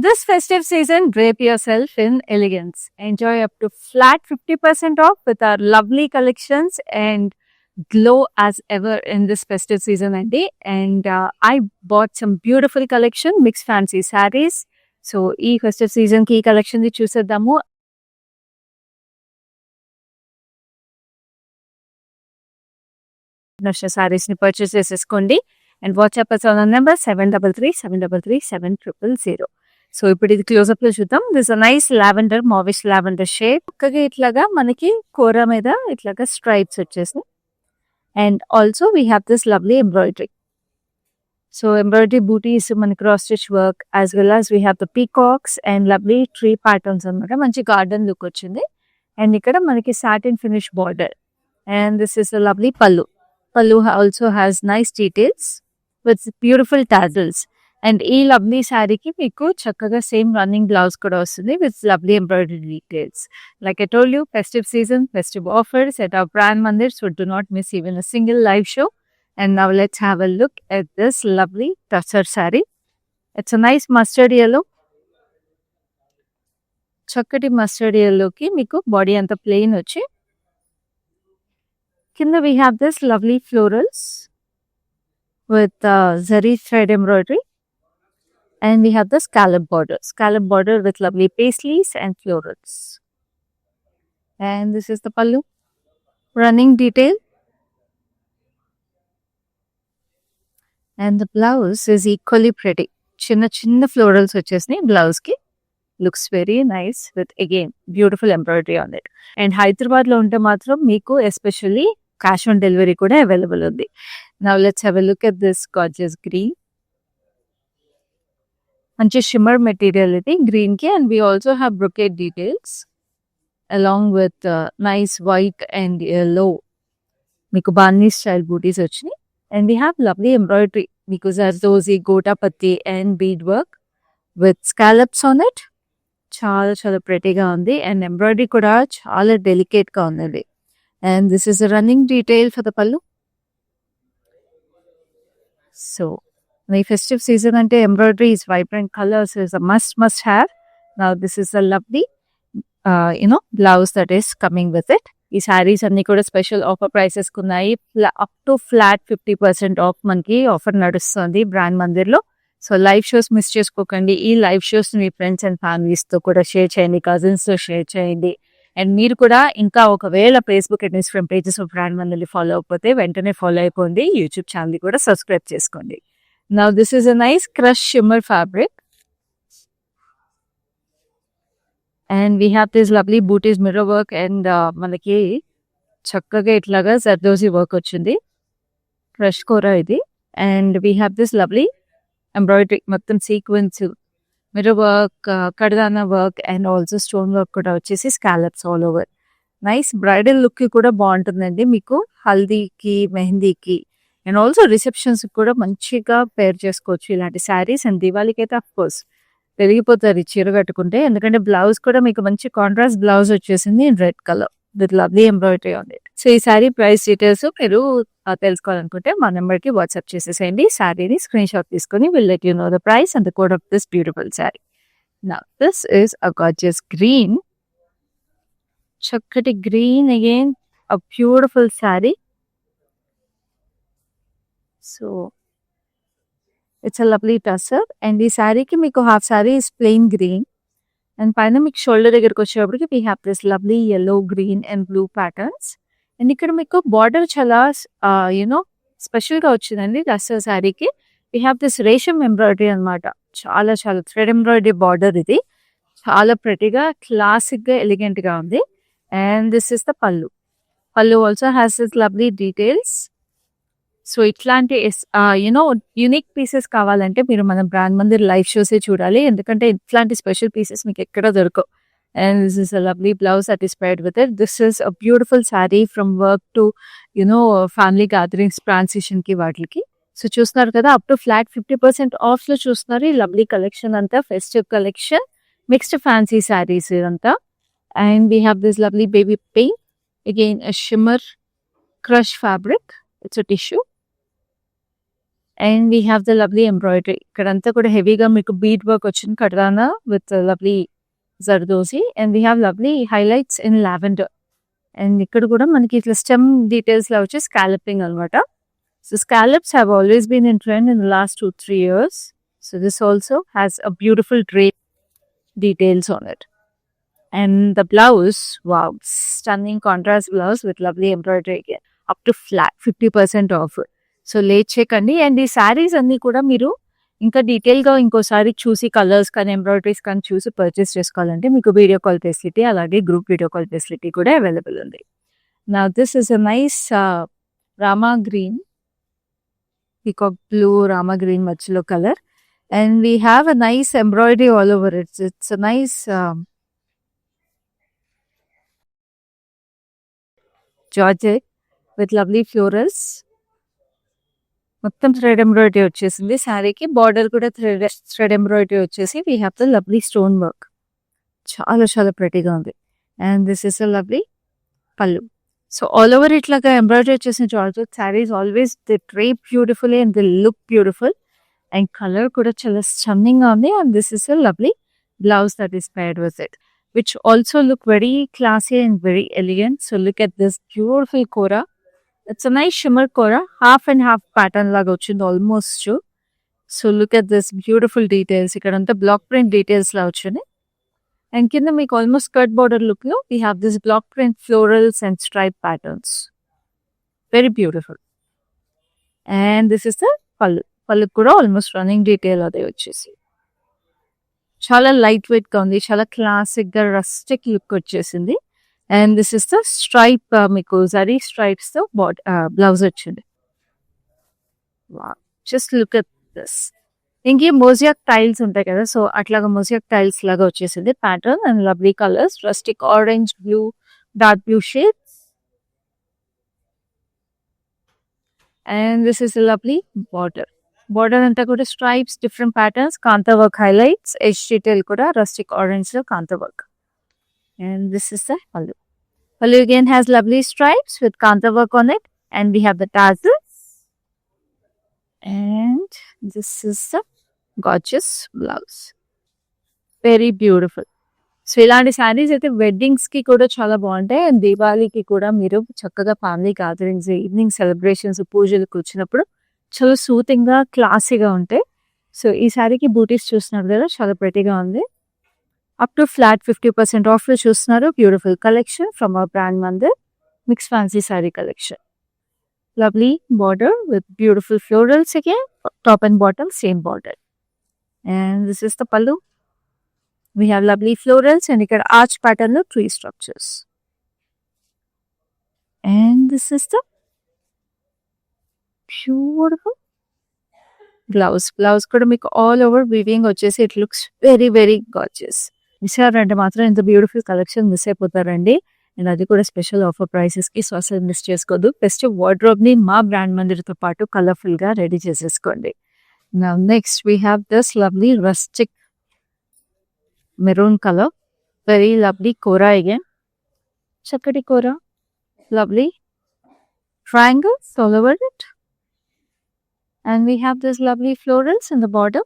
This festive season, drape yourself in elegance. Enjoy up to flat 50% off with our lovely collections and glow as ever in this festive season, Andy. And I bought some beautiful collection, mixed fancy sarees. So, ఈ festive season కి ఈ collection ని చూసేద్దాము. నచ్చే sarees ని purchase చేసేసుకోండి. And WhatsApp us on our number 733-733-7000. So ఇప్పుడు ఇది క్లోజ్అప్ లో చూద్దాం. This nice lavender, mauvish lavender shade. చక్కగా ఇట్లాగా మనకి కూర మీద ఇట్లాగా స్ట్రైప్స్ వచ్చేసి. And also we have this lovely embroidery. So embroidery బూటీస్ మన cross stitch work as well as we have the peacocks and lovely tree patterns అనమాట. మంచి గార్డెన్ లుక్ వచ్చింది. అండ్ ఇక్కడ మనకి satin finish border. And this is a lovely pallu. Pallu also has nice details with beautiful tassels. And ఈ lovely శారీకి మీకు చక్కగా same running blouse కూడా వస్తుంది with lovely embroidery details. Like I told you, festive season, festive offers at our brand Mandir, so do not miss even a single live show. And now let's have a look at this lovely tussar saree. It's a nice mustard yellow. చక్కటి mustard yellowకి మీకు body అంతా plain వచ్చి కింద we have this lovely florals with zari thread embroidery. And we have the scallop border with lovely paisleys and florals. And this is the pallu. Running detail. And the blouse is equally pretty. Chinna florals vachesni blouse ki. Looks very nice with again beautiful embroidery on it. And Hyderabad lo unte matram meeku especially cash on delivery kuda available undi. Now let's have a look at this gorgeous green. మంచి shimmer material ఇది green కి. And we also have brocade details along with nice white and yellow మీకు బాన్నీ style బూటీస్ వచ్చినాయి. And we have lovely embroidery మీకు zardozi, gotapatti and bead work with scallops on it. చాలా చాలా ప్రెటీగా ఉంది. అండ్ ఎంబ్రాయిడరీ కూడా చాలా డెలికేట్గా ఉంది. And this is a running detail for the pallu. So the festive season ante embroidery is vibrant colors is a must have. Now this is a lovely blouse that is coming with it. Ee sarees anni kuda special offer prices kunnayi. Up to flat 50% off manki offer nadustundi brand Mandir lo. So live shows miss cheskokandi. Ee live shows ni friends and families తో కూడా share చేయండి, cousins తో share చేయండి. And మీరు కూడా ఇంకా ఒకవేళ Facebook and Instagram pages of brand మందిర్ని ఫాలో అయిపోతే వెంటనే ఫాలో అయిపోండి. యూట్యూబ్ ఛానల్ కూడా సబ్స్క్రైబ్ చేసుకోండి. Now this is a nice crushed shimmer fabric. And we have this lovely booties mirror work and manaki chakkaga itlaga zardozi work ochindi. Crush kora idi. And we have this lovely embroidery మొత్తం sequence mirror work, kadana work and also stone work kuda vachesi scallops all over. Nice bridal look ki kuda బాగుంటుందండి మీకు హల్దీకి, మెహందీకి and also receptions కూడా మంచిగా పేర్ చేసుకోవచ్చు ఇలాంటి saris. And దివాళీకి అయితే of course పెరిగిపోతారు ఈ చీర కట్టుకుంటే. ఎందుకంటే బ్లౌజ్ కూడా మీకు మంచి కాంట్రాస్ట్ బ్లౌజ్ వచ్చేసింది in red colour with lovely embroidery on it. So ఈ శారీ ప్రైస్ డీటెయిల్స్ మీరు తెలుసుకోవాలనుకుంటే మా నెంబర్కి వాట్సాప్ చేసేసేయండి. శారీని స్క్రీన్ షాట్ తీసుకొని will let you know the price and the code of this beautiful sari. Now this is a gorgeous green. చక్కటి green again a beautiful sari. So it's a lovely tussar. And ఈ శారీకి మీకు half sari is plain green and పైన మీకు shoulder దగ్గరకు వచ్చేటప్పటికి we have this lovely yellow, green and blue patterns. And ఇక్కడ మీకు బార్డర్ చాలా స్పెషల్గా వచ్చిందండి టస్సర్ శారీకి. వీ హ్యావ్ దిస్ రేషం ఎంబ్రాయిడరీ అనమాట. చాలా చాలా థ్రెడ్ ఎంబ్రాయిడరీ బార్డర్ ఇది. చాలా ప్రెటీగా, క్లాసిక్గా, ఎలిగెంట్గా ఉంది. అండ్ దిస్ ఇస్ ద పల్లు. Pallu also has this lovely details. So ఇట్లాంటి యూనిక్ పీసెస్ కావాలంటే మీరు మన బ్రాండ్ మందిర్ లైవ్ షోసే చూడాలి. ఎందుకంటే ఇట్లాంటి స్పెషల్ పీసెస్ మీకు ఎక్కడ దొరకవు. And this is a lovely blouse that is paired with it. This is a beautiful saree from work to family gatherings, transition కి వాటికి. సో చూస్తున్నారు కదా, అప్ టు ఫ్లాట్ 50% ఆఫ్ లో చూస్తున్నారు ఈ లవ్లీ కలెక్షన్ అంతా. Festive collection, mixed fancy sarees ఇదంతా. And we have this lovely baby pink, again a shimmer crush fabric. It's a tissue. And we have the lovely embroidery. ఇక్కడంతా కూడా హెవీగా మీకు bead work వచ్చింది కటానా with lovely zardozi. And we have lovely highlights in lavender. And ఇక్కడ కూడా మనకి ఇట్లా స్టెమ్ డీటెయిల్స్ లో వచ్చి స్కాలపింగ్ అనమాట. So scallops have always been in trend in the last 2-3 years. So this also has a beautiful drape details on it. And the blouse, wow, stunning contrast blouse with lovely embroidery again. Up to flat 50% off. So late చేయకండి. And ఈ శారీస్ అన్నీ కూడా మీరు ఇంకా డీటెయిల్గా ఇంకోసారి చూసి colours కానీ ఎంబ్రాయిడరీస్ కానీ చూసి పర్చేస్ చేసుకోవాలంటే మీకు వీడియో కాల్ ఫెసిలిటీ అలాగే గ్రూప్ వీడియో కాల్ ఫెసిలిటీ కూడా అవైలబుల్ ఉంది. నా this is a nice Rama green, peacock blue, rama green machilo color, and we have a nice embroidery all over it. It's a nice georgette with lovely florals. మొత్తం thread embroidery వచ్చేసింది. శారీకి border కూడా thread embroidery వచ్చేసి we have the lovely stone work. చాలా చాలా ప్రెటీగా ఉంది. And this is a lovely పళ్ళు. So all over ఇట్లాగా ఎంబ్రాయిడరీ వచ్చేసిన georgette saris always the drape beautifully and the look beautiful. And colour కూడా చాలా స్టన్నింగ్ గా ఉంది. And this is a lovely blouse that is paired with it, which also look very classy and very elegant. So look at this beautiful kora. It's a nice shimmer kora, half and half pattern లాగా వచ్చింది almost. So look at this beautiful details. ఇక్కడ అంతా black print details లా వచ్చింది. And కింద మీకు almost skirt border look లో we have this block print florals and stripe patterns. Very beautiful. And this is the pallu. Pallu కూడా almost running detail అదే వచ్చేసి చాలా లైట్ వెయిట్ గా ఉంది. చాలా క్లాసిక్ గా రస్టిక్ లుక్ వచ్చేసింది. And this is the stripe, మీకు జరీ స్ట్రైప్స్ తో బ్లౌజ్ వచ్చింది. Just look at this. ఇంకే మోజియాక్ టైల్స్ ఉంటాయి కదా, సో అట్లాగా మోజియాక్ టైల్స్ లాగా వచ్చేసింది pattern. And lovely colours, rustic orange, blue, dark blue shades. And this is lovely border. Border అంతా కూడా stripes, different patterns, kantha work highlights, edge detail కూడా రస్టిక్ ఆరెంజ్ లో kantha work. And this is the pallu. Pallu again has lovely stripes with kanta work on it, and we have the tassels. And this is the gorgeous blouse. Very beautiful. So ఇలాంటి శారీస్ అయితే weddings కి కూడా చాలా బాగుంటాయి. And దీపావళికి కూడా మీరు చక్కగా ఫ్యామిలీ గ్యాదరింగ్స్, ఈవినింగ్ సెలబ్రేషన్స్, పూజలకు వచ్చినప్పుడు చాలా సూతింగ్ గా క్లాసీగా ఉంటాయి. సో ఈ శారీకి బూటీస్ చూస్తున్నారు కదా, చాలా ప్రెటీగా ఉంది. అప్ టు ఫ్లాట్ 50% ఆఫ్ లో చూస్తున్నారు. Beautiful collection from our brand Mandir mix fancy sari collection. Lovely border with beautiful florals again, top and bottom same border. And this is the pallu. We have lovely florals and ఇక్కడ arch pattern లో 3 structures. And this is the beautiful blouse. Blouse కూడా మీకు all over weaving వచ్చేసి it looks very very gorgeous. Miss అయ్యారంటే మాత్రం ఇంత beautiful collection miss అయిపోతారండి. And అది కూడా స్పెషల్ ఆఫర్ ప్రైసెస్ కి. సో అసలు మిస్ చేసుకోవద్దు. ఫెస్టివ్ వార్డ్రోబ్ ని మా బ్రాండ్ మందిర్తో పాటు కలర్ఫుల్ గా రెడీ చేసేసుకోండి. Now next we have this lovely rustic maroon color. Very lovely kora again. Chakati kora. Lovely triangles all over it. And we have this lovely florals in the border.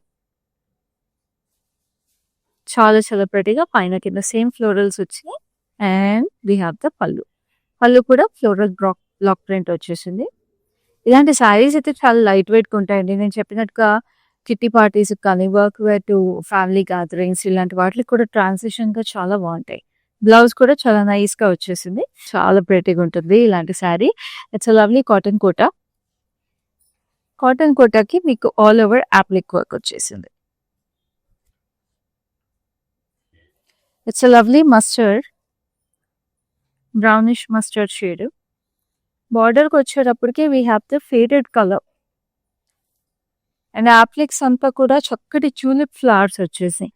చాలా చాలా ప్రెటీగా పైన కింద same florals వచ్చినాయి. And we have the pallu. Pallu కూడా floral black print వచ్చేసింది. ఇలాంటి శారీస్ అయితే చాలా లైట్ వెయిట్గా ఉంటాయండి. నేను చెప్పినట్టుగా కిట్టి పార్టీస్ కానీ, work wear to family gatherings, ఇలాంటి వాటికి కూడా ట్రాన్సిషన్గా చాలా బాగుంటాయి. బ్లౌజ్ కూడా చాలా నైస్గా వచ్చేసింది. చాలా ప్రెటీగా ఉంటుంది ఇలాంటి sari. It's a lovely cotton Kota. Cotton కోటాకి మీకు ఆల్ ఓవర్ అప్లిక్ వర్క్ వచ్చేసింది. It's a lovely mustard, brownish mustard shade. బార్డర్కి వచ్చేటప్పటికి we have the faded colour. And appliques అంతా కూడా చక్కటి ట్యూలిప్ ఫ్లవర్స్ వచ్చేసి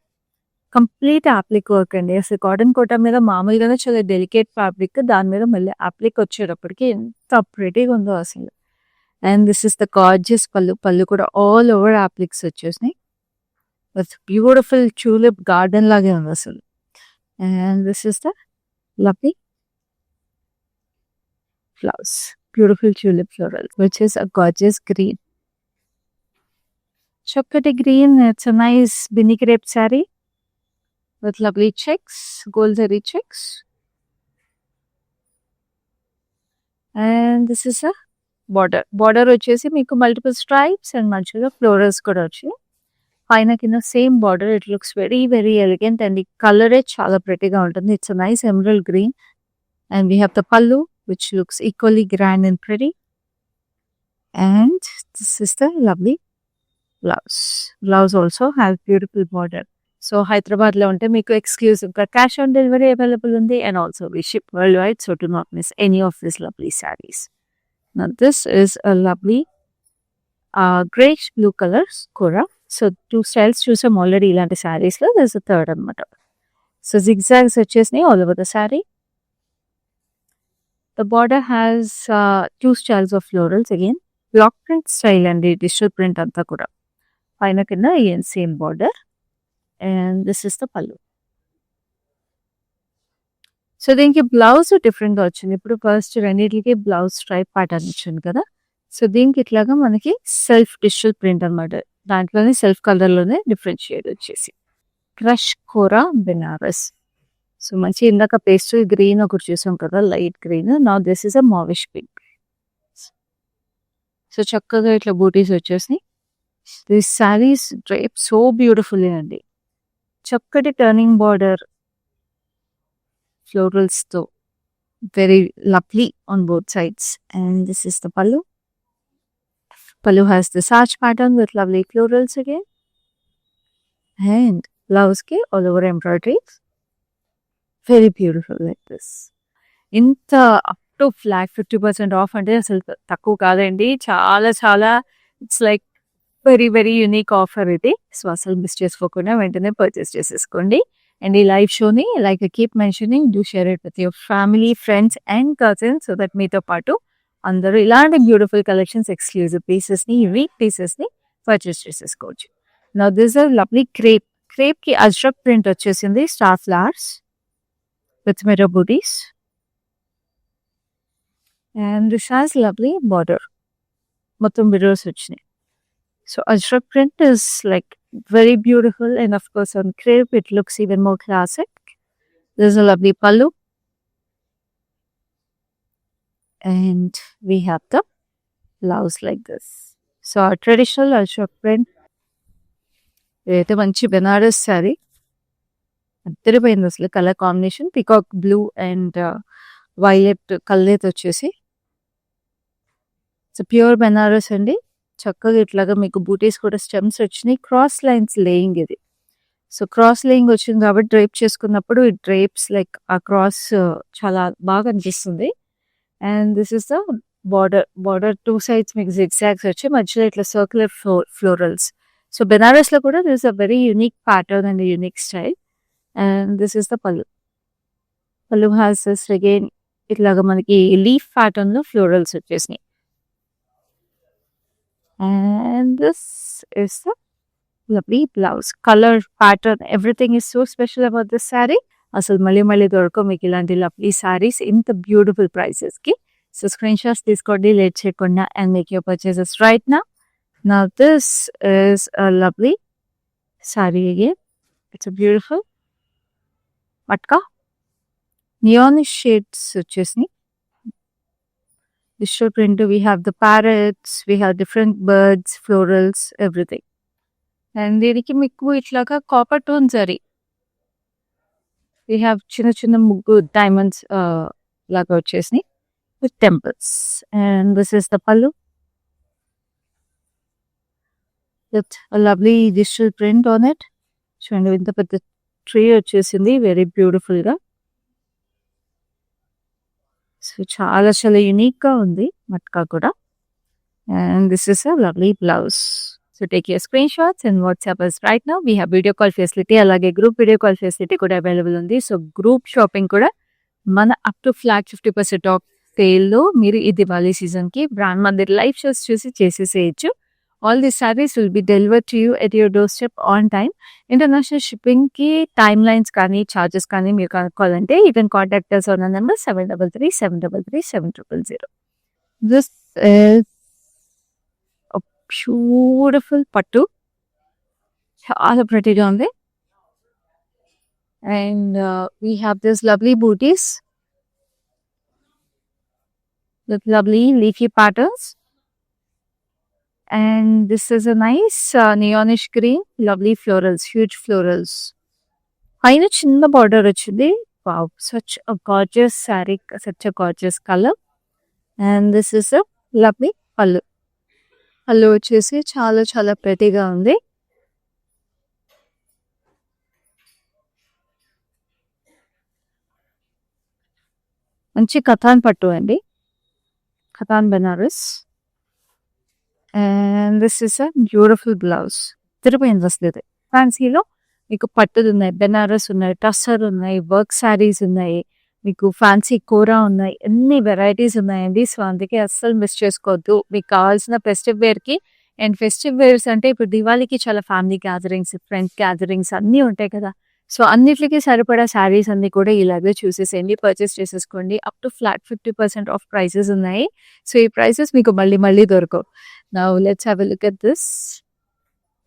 కంప్లీట్ అప్లిక్ వర్క్ అండి. అసలు కాటన్ కోటా మీద మామూలుగానే చాలా డెలికేట్ ఫ్యాబ్రిక్, దాని మీద మళ్ళీ అప్లిక్ వచ్చేటప్పటికి ఎంత ప్రెటీగా ఉందో అసలు. And this is the gorgeous పళ్ళు. పళ్ళు కూడా ఆల్ ఓవర్ అప్లిక్స్ వచ్చేసినాయి. బ్యూటిఫుల్ ట్యూలిప్ గార్డెన్ లాగే ఉంది అసలు. And this is the lovely flowers, beautiful tulip floral, which is a gorgeous green. chocolate green. It's a nice Bini crepe saree with lovely checks, gold zari checks. And this is a border. Border వచ్చేసి మీకు multiple stripes and మధ్యలో florals కూడా వచ్చాయి. పైన కింద same border. It looks very very elegant and the color చాలా prettyగా ఉంటుంది. It's a nice emerald green. And we have the pallu, which looks equally grand and pretty. And this is the lovely blouse. Blouse also has beautiful border. So Hyderabad lo unte meeku exclusive ga cash on delivery available undi, and also we ship worldwide, so do not miss any of these lovely sarees. Now this is a lovely grayish blue color kora. So two styles chusam already ilanti sarees lo. There's a third anamata. So zigzags vachesnayi all over the saree. The border has two styles of florals again. Block print style and the digital print anta kuda. Paina kinda again same border. And this is the pallu. So దీనికి blouse డిఫరెంట్గా వచ్చింది. ఇప్పుడు first రెండింటికి blouse stripe pattern వచ్చింది కదా. So దీనికి ఇట్లాగా మనకి సెల్ఫ్ డిజిటల్ ప్రింట్ అనమాట. దాంట్లోనే సెల్ఫ్ కలర్లోనే డిఫరెన్షియేట్ వచ్చేసి క్రష్ కోరా బెనారస్. సో మంచి ఇందాక పేస్టల్ గ్రీన్ ఒకటి చూసాం కదా, light green. Now this is a mauvish pink. So చక్కగా ఇట్లా బూటీస్ వచ్చేసి this sarees drape so beautifully అండి. చక్కటి టర్నింగ్ బార్డర్ ఫ్లోరల్స్ తో very lovely on both sides. And this is the pallu. Pallu has the sarch pattern with lovely florals again. And blouse ke all over embroideries. Very beautiful like this. ఇంత up to flat 50% off అంటే అసలు తక్కువ కాదండి. చాలా చాలా it's like very very unique offer ఇది. So అసలు miss చేసుకోకుండా వెంటనే పర్చేస్ చేసేసుకోండి. అండ్ ఈ లైవ్ షోని like keep mentioning, do share it with your family, friends and cousins, so that మీతో పాటు అందరూ ఇలాంటి బ్యూటిఫుల్ కలెక్షన్స్, ఎక్స్క్లూజివ్ పీసెస్ని, యూనిక్ పీసెస్ని పర్చేస్ చేసేసుకోవచ్చు. Now this are lovely crepe. క్రేప్కి అజ్రక్ ప్రింట్ వచ్చేసింది, star flowers with mirror butis. And this has lovely border, మొత్తం మిర్రర్స్ వచ్చినాయి. So Ajrak print is like very beautiful, and of course on crepe it looks even more classic. There's a lovely pallu. And we have the blouse like this. So our traditional Ajrak print. It's a manchi Benares saree. Adhiripoyindi asalu color combination, peacock blue and violet color వచ్చేసి. It's a pure Benares andi. చక్కగా ఇట్లాగా మీకు బూటీస్ కూడా stems వచ్చినాయి. Cross lines laying ఇది. So cross laying వచ్చింది కాబట్టి drape చేసుకున్నప్పుడు ఈ డ్రేప్స్ లైక్ ఆ క్రాస్ చాలా బాగా అనిపిస్తుంది. And this is the border two sides మీకు జిగ్జాగ్స్ వచ్చి మధ్యలో ఇట్లా సర్క్యులర్ ఫ్లోరల్స్. సో బెనారస్లో కూడా this a very unique pattern and unique style. And this is the పల్లు. పల్లు హ్యాస్ దిస్ అగైన్ ఇట్లాగా మనకి లీఫ్ ప్యాటర్న్లో ఫ్లోరల్స్ వచ్చేసినాయి. And this is the lovely blouse. Color, pattern, everything is so special about this saree. అసలు మళ్ళీ దొరకవు మీకు ఇలాంటి లవ్లీ సారీస్ ఇంత బ్యూటిఫుల్ ప్రైసెస్కి. సో స్క్రీన్ షాట్స్ తీసుకోండి లేట్ చేయకుండా and make your purchases right now. Now this is a lovely saree again. It's a beautiful matka. Neonish shades వచ్చేసినాయి. Digital print, we have the parrots, we have different birds, florals, everything. And దీనికి మీకు ఇట్లాగా copper tone zari. We have చిన్న చిన్న ముగ్గు diamonds లాగా వచ్చేసినాయి with temples. And this is the pallu. With a lovely digital print on it. చూడండి ఇంత పెద్ద ట్రీ వచ్చేసింది, వెరీ బ్యూటిఫుల్గా. సో చాలా చాలా యూనిక్గా ఉంది మట్కా కూడా. And this is a lovely blouse. So take your screen shots and WhatsApp us right now. We have video call facility, అలాగే గ్రూప్ వీడియో కాల్ ఫెసిలిటీ కూడా అవైలబుల్ ఉంది. సో గ్రూప్ షాపింగ్ కూడా మన అప్ టు ఫ్లాట్ 50% ఆఫ్ సేల్లో మీరు ఈ దివాళీ సీజన్కి brand Mandir live shows చూసి చేసేసేయచ్చు. All these sarees will be delivered to you at your doorstep on time. International shipping ki timelines కానీ charges కానీ మీరు కనుక్కోవాలంటే you can contact us on the number 733-733-7000. This is a beautiful pattu. చాలా ప్రెటీగా ఉంది. And we have this lovely booties with lovely leafy patterns. And this is a nice neonish green, lovely florals, huge florals. పైన చిన్న border వచ్చింది. Wow, such a gorgeous saree, such a gorgeous color. And this is a lovely pallu. పళ్ళు వచ్చేసి చాలా చాలా ప్రెటీగా ఉంది. మంచి కథాన్ పట్టు అండి, katan Benaras. And this is a beautiful blouse. తిరిపోయింది అసలు ఇది. ఫ్యాన్సీలో మీకు పట్టులు ఉన్నాయి, బెనారస్ ఉన్నాయి, టస్సర్ ఉన్నాయి, వర్క్ శారీస్ ఉన్నాయి, మీకు ఫ్యాన్సీ కోరా ఉన్నాయి, ఎన్ని వెరైటీస్ ఉన్నాయండి. సో అందుకే అస్సలు మిస్ చేసుకోవద్దు. మీకు కావాల్సిన ఫెస్టివ్ వేర్కి. అండ్ ఫెస్టివ్ వేర్స్ అంటే ఇప్పుడు దివాళీకి చాలా ఫ్యామిలీ గ్యాదరింగ్స్, ఫ్రెండ్స్ గ్యాదరింగ్స్ అన్నీ ఉంటాయి కదా. సో అన్నిటికి సరిపడా శారీస్ అన్ని కూడా ఇలాగే చూసేసేయండి, పర్చేస్ చేసేసుకోండి. Up to flat 50% of prices ఉన్నాయి. సో ఈ ప్రైసెస్ మీకు మళ్ళీ మళ్ళీ దొరకవు. Now let's have a look at this.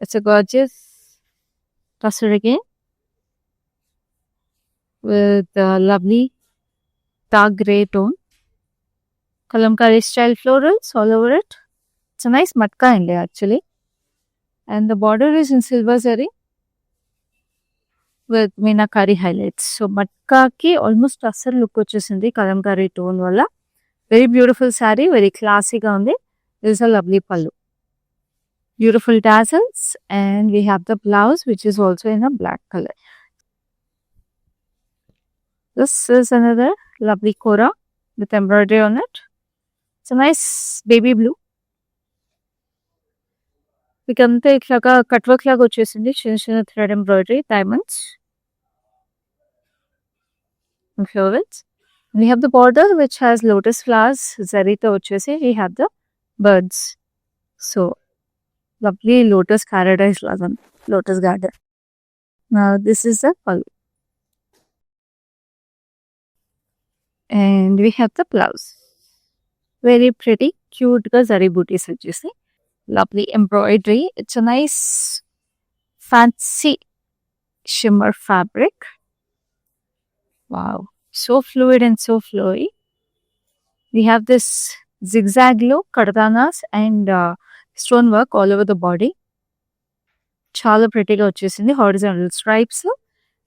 It's a gorgeous tussar again with lovely dark grey tone, kalamkari style florals all over it. It's a nice matka inlay actually, and the border is in silver zari with meenakari highlights. So matka ki almost tasar look vachesindi kalamkari tone valla. Very beautiful saree, very classy ga undi. This is a lovely pallu, beautiful tassels, and we have the blouse which is also in a black color. This is another lovely kora with embroidery on it. It's a nice baby blue. మీకంతా ఇట్లాగా cut work లాగా వచ్చేసింది, చిన్న చిన్న thread embroidery, diamonds and florals. We have the border which has lotus flowers, zarito వచ్చేసి we have the birds. So lovely lotus paradise laga, lotus garden. Now this is the pallu. And we have the blouse. Very pretty, cute ga zari booties వచ్చేసి. Lovely embroidery. It's a nice fancy shimmer fabric. Wow, so fluid and so flowy. We have this zigzag look, kardanas and stone work all over the body. చాలా ప్రెటీగా వచ్చేసింది, horizontal stripes.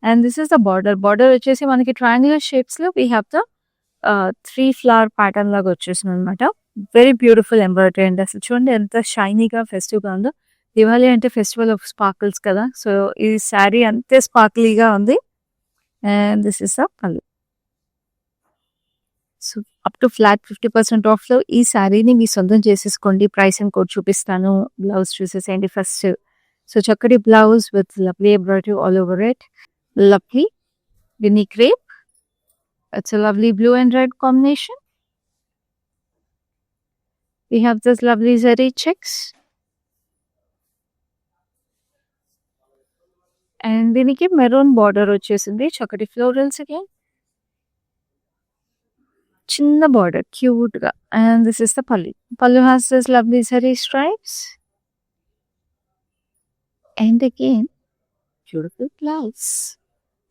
And this is the border. Border వచ్చేసి మనకి triangular shapes లో we have the 3 flower pattern లాగా వచ్చేసింది అనమాట. Very beautiful embroidery అండి. అసలు చూడండి ఎంత షైనీగా ఫెస్టివ్గా ఉందో. దివాళీ అంటే ఫెస్టివల్ ఆఫ్ స్పార్కిల్స్ కదా. సో ఈ శారీ అంతే స్పార్క్లీగా ఉంది. And this is the pallu. So up to flat 50% ఆఫ్లో ఈ శారీని మీ సొంతం చేసేసుకోండి. ప్రైస్ అండ్ కోడ్ చూపిస్తాను. బ్లౌజ్ చూసేసేయండి ఫస్ట్. సో చక్కటి blouse with lovely embroidery all over it. Lovely vinny crepe. It's a lovely blue and red combination. We have this lovely zari checks. And దీనికి maroon border వచ్చేసింది, చక్కటి florals again, చిన్న border cute గా. And this is the పల్లు. పల్లు has this lovely zari stripes. And again beautiful blouse,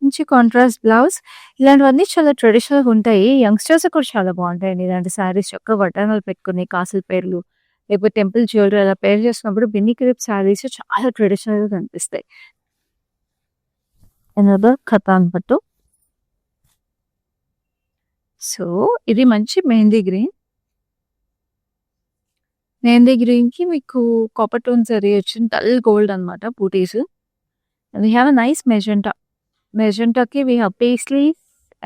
మంచి contrast blouse. ఇలాంటివన్నీ చాలా ట్రెడిషనల్గా ఉంటాయి. యంగ్స్టర్స్ కూడా చాలా బాగుంటాయండి ఇలాంటి శారీస్. చక్కగా వడ్డానాలు పెట్టుకుని కాసుల పేర్లు లేకపోతే టెంపుల్ జ్యువెలరీ అలా పేర్ చేసినప్పుడు బిన్నీ క్రేప్ శారీస్ చాలా ట్రెడిషనల్గా కనిపిస్తాయి. అనదర్ ఖతాన్ పట్టు. సో ఇది మంచి మెహందీ గ్రీన్. మెహందీ గ్రీన్ కి మీకు కాపర్ టోన్ జరీ వచ్చింది, డల్ గోల్డ్ అనమాట బూటీస్. We have a nice magenta. Magenta ki we have paisleys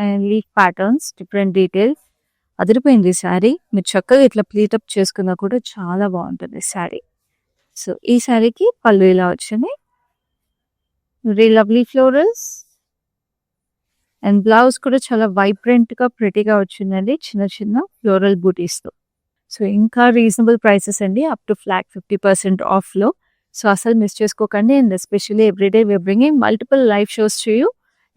and leaf patterns, different details. అదిరిపోయింది శారీ. మీరు చక్కగా ఇట్లా ప్లీటప్ చేసుకున్నా కూడా చాలా బాగుంటుంది శారీ. సో ఈ శారీకి పళ్ళు ఇలా వచ్చింది, very lovely florals. And blouse కూడా చాలా వైబ్రెంట్ గా ప్రెటీగా వచ్చిందండి, చిన్న చిన్న ఫ్లోరల్ బూటీస్తో. సో ఇంకా రీజనబుల్ ప్రైసెస్ అండి, అప్ టు ఫ్లాట్ 50% ఆఫ్లో. సో అసలు మిస్ చేసుకోకండి. And especially everyday we're bringing multiple live shows to you.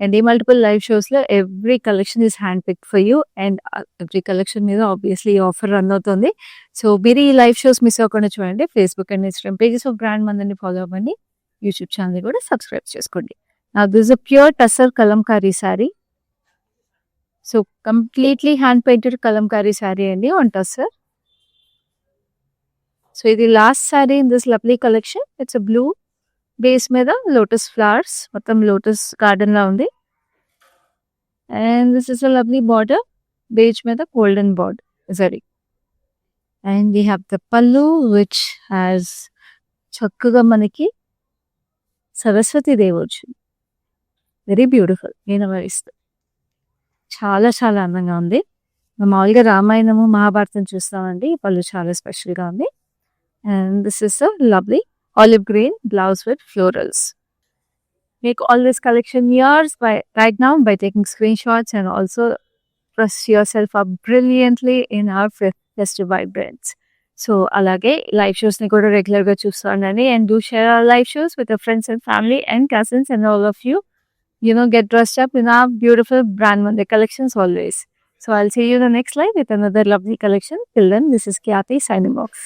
And ఈ మల్టిపుల్ లైవ్ షోస్లో every collection is hand pick for you. And every collection మీద obviously ఈ offer run అవుతుంది. So మీరు ఈ లైవ్ షోస్ మిస్ అవ్వకుండా చూడండి. Facebook and Instagram pages of brand మందని ఫాలో అవ్వండి. యూట్యూబ్ ఛానల్ కూడా సబ్స్క్రైబ్ చేసుకోండి. Now this a pure tussar kalamkari sari. So completely hand painted kalamkari sari అండి ఆన్ టసర్. సో ఇది last sari in this lovely collection. It's a blue base మీద lotus flowers, మొత్తం lotus garden లా ఉంది. And this is a lovely border, beige మీద golden border zari. And we have the pallu which has చక్కగా మనకి సరస్వతి దేవి వచ్చింది. Very beautiful. నేను వరిస్తూ చాలా చాలా అందంగా ఉంది. మామూలుగా రామాయణము మహాభారతం చూస్తామండి, ఈ పళ్ళు చాలా స్పెషల్గా ఉంది. And this is a lovely olive green blouse with florals. Make all this collection yours right now by taking screenshots and also dress yourself up brilliantly in our festive vibrance. So alage live shows ni kuda regular ga chustandani, and do share our live shows with your friends and family and cousins and all of you. You know, get dressed up in our beautiful brand Monday collections always. So I'll see you in the next live with another lovely collection. Till then, this is Kyati signing off.